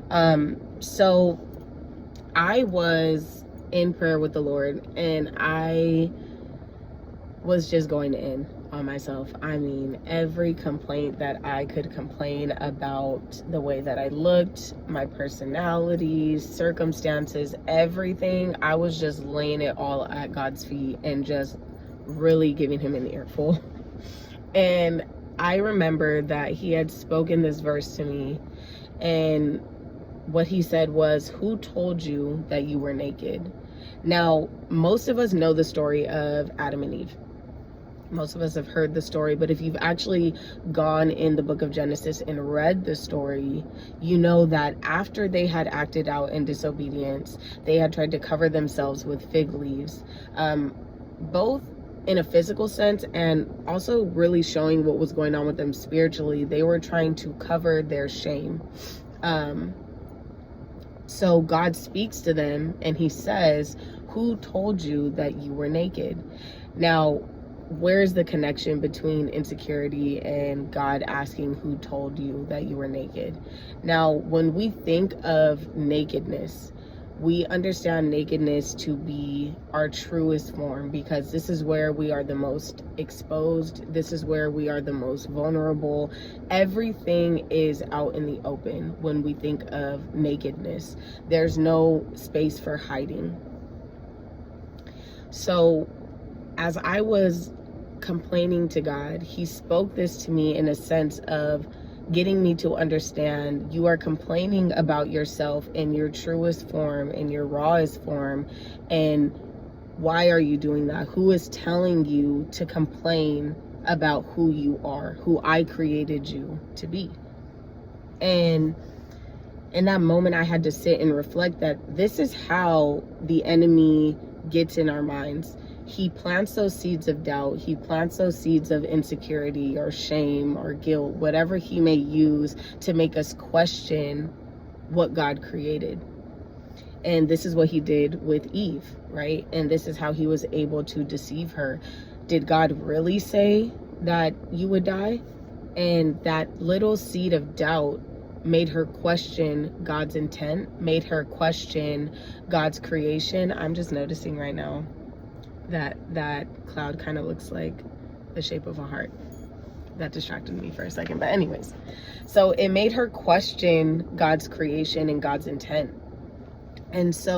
So I was in prayer with the Lord, and I was just going to end on myself. I mean, every complaint that I could complain about, the way that I looked, my personality, circumstances, everything, I was just laying it all at God's feet and just really giving him an earful. And I remember that he had spoken this verse to me, and what he said was, "Who told you that you were naked?" Now, most of us know the story of Adam and Eve. Most of us have heard the story, but if you've actually gone in the book of Genesis and read the story, you know that after they had acted out in disobedience, they had tried to cover themselves with fig leaves, both in a physical sense and also really showing what was going on with them spiritually. They were trying to cover their shame. So God speaks to them and he says, "Who told you that you were naked?" Now, where's the connection between insecurity and God asking who told you that you were naked? Now, when we think of nakedness, we understand nakedness to be our truest form, because this is where we are the most exposed. This is where we are the most vulnerable. Everything is out in the open when we think of nakedness. There's no space for hiding. So as I was complaining to God, he spoke this to me in a sense of getting me to understand, you are complaining about yourself in your truest form, in your rawest form, and why are you doing that? Who is telling you to complain about who you are, who I created you to be? And in that moment, I had to sit and reflect that this is how the enemy gets in our minds. He plants those seeds of doubt. He plants those seeds of insecurity or shame or guilt, whatever he may use to make us question what God created. And this is what he did with Eve, right? And this is how he was able to deceive her. Did God really say that you would die? And that little seed of doubt made her question God's intent, made her question God's creation. I'm just noticing right now that that cloud kind of looks like the shape of a heart. That distracted me for a second, but anyways, so it made her question God's creation and God's intent. And so